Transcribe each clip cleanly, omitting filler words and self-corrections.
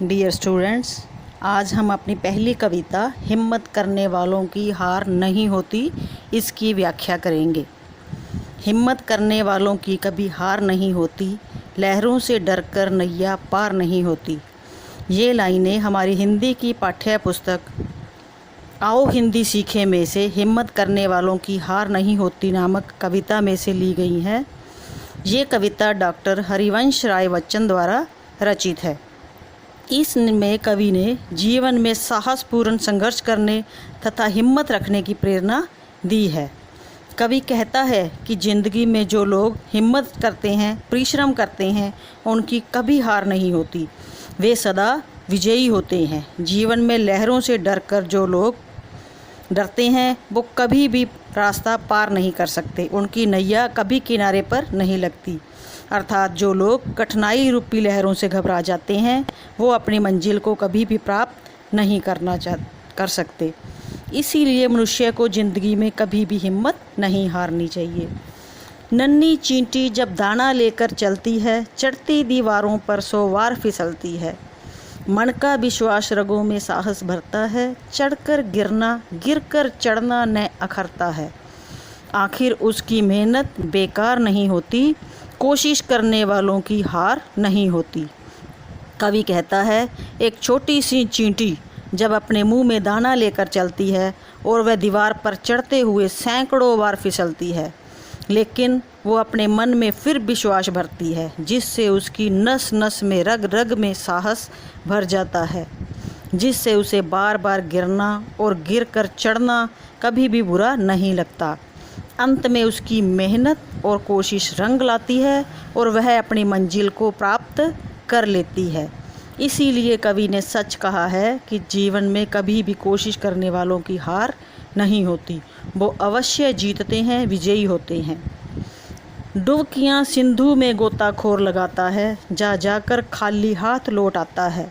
Dear students, आज हम अपनी पहली कविता हिम्मत करने वालों की हार नहीं होती इसकी व्याख्या करेंगे। हिम्मत करने वालों की कभी हार नहीं होती, लहरों से डरकर नैया पार नहीं होती। ये लाइनें हमारी हिंदी की पाठ्य पुस्तक आओ हिंदी सीखे में से हिम्मत करने वालों की हार नहीं होती नामक कविता में से ली गई हैं। ये कविता डॉक्टर हरिवंश राय बच्चन द्वारा रचित है। इसमें कवि ने जीवन में साहसपूर्ण संघर्ष करने तथा हिम्मत रखने की प्रेरणा दी है। कवि कहता है कि ज़िंदगी में जो लोग हिम्मत करते हैं, परिश्रम करते हैं, उनकी कभी हार नहीं होती, वे सदा विजयी होते हैं। जीवन में लहरों से डरकर जो लोग डरते हैं वो कभी भी रास्ता पार नहीं कर सकते, उनकी नैया कभी किनारे पर नहीं लगती। अर्थात जो लोग कठिनाई रूपी लहरों से घबरा जाते हैं वो अपनी मंजिल को कभी भी प्राप्त नहीं कर सकते। इसीलिए मनुष्य को ज़िंदगी में कभी भी हिम्मत नहीं हारनी चाहिए। नन्ही चींटी जब दाना लेकर चलती है, चढ़ती दीवारों पर 100 बार फिसलती है। मन का विश्वास रगों में साहस भरता है, चढ़कर गिरना गिरकर चढ़ना न अखरता है। आखिर उसकी मेहनत बेकार नहीं होती, कोशिश करने वालों की हार नहीं होती। कवि कहता है, एक छोटी सी चींटी जब अपने मुंह में दाना लेकर चलती है और वह दीवार पर चढ़ते हुए सैकड़ों बार फिसलती है, लेकिन वो अपने मन में फिर विश्वास भरती है, जिससे उसकी नस नस में रग रग में साहस भर जाता है, जिससे उसे बार बार गिरना और गिर कर चढ़ना कभी भी बुरा नहीं लगता। अंत में उसकी मेहनत और कोशिश रंग लाती है और वह अपनी मंजिल को प्राप्त कर लेती है। इसीलिए कवि ने सच कहा है कि जीवन में कभी भी कोशिश करने वालों की हार नहीं होती, वो अवश्य जीतते हैं, विजयी होते हैं। डुबकियाँ सिंधु में गोताखोर लगाता है, जा जाकर खाली हाथ लौट आता है।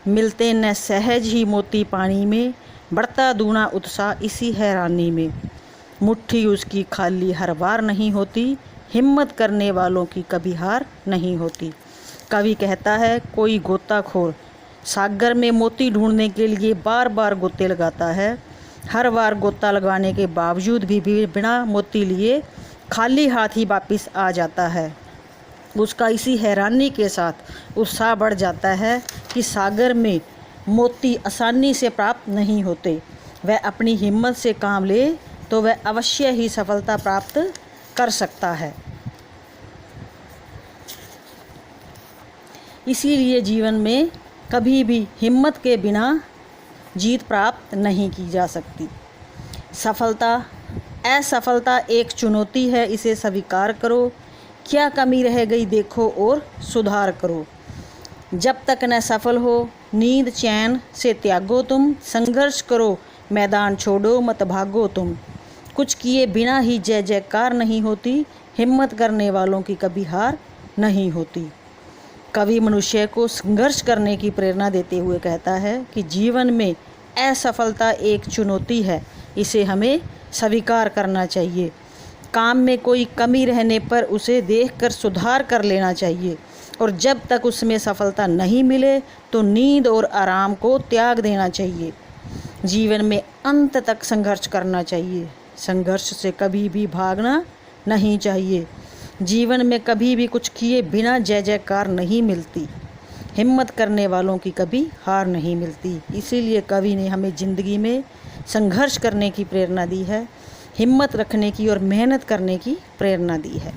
मिलते न सहज ही मोती पानी में, बढ़ता दूना उत्साह इसी हैरानी में। मुट्ठी उसकी खाली हर बार नहीं होती, हिम्मत करने वालों की कभी हार नहीं होती। कवि कहता है, कोई गोताखोर सागर में मोती ढूंढने के लिए बार बार गोते लगाता है। हर बार गोता लगाने के बावजूद भी बिना मोती लिए खाली हाथ ही वापस आ जाता है। उसका इसी हैरानी के साथ उत्साह बढ़ जाता है कि सागर में मोती आसानी से प्राप्त नहीं होते। वह अपनी हिम्मत से काम ले तो वह अवश्य ही सफलता प्राप्त कर सकता है। इसीलिए जीवन में कभी भी हिम्मत के बिना जीत प्राप्त नहीं की जा सकती। असफलता एक चुनौती है, इसे स्वीकार करो। क्या कमी रह गई देखो और सुधार करो। जब तक न सफल हो, नींद चैन से त्यागो तुम। संघर्ष करो, मैदान छोड़ो, मत भागो तुम। कुछ किए बिना ही जय जयकार नहीं होती, हिम्मत करने वालों की कभी हार नहीं होती। कवि मनुष्य को संघर्ष करने की प्रेरणा देते हुए कहता है कि जीवन में असफलता एक चुनौती है, इसे हमें स्वीकार करना चाहिए। काम में कोई कमी रहने पर उसे देखकर सुधार कर लेना चाहिए और जब तक उसमें सफलता नहीं मिले तो नींद और आराम को त्याग देना चाहिए। जीवन में अंत तक संघर्ष करना चाहिए, संघर्ष से कभी भी भागना नहीं चाहिए। जीवन में कभी भी कुछ किए बिना जय जयकार नहीं मिलती, हिम्मत करने वालों की कभी हार नहीं मिलती। इसीलिए कवि ने हमें ज़िंदगी में संघर्ष करने की प्रेरणा दी है, हिम्मत रखने की और मेहनत करने की प्रेरणा दी है।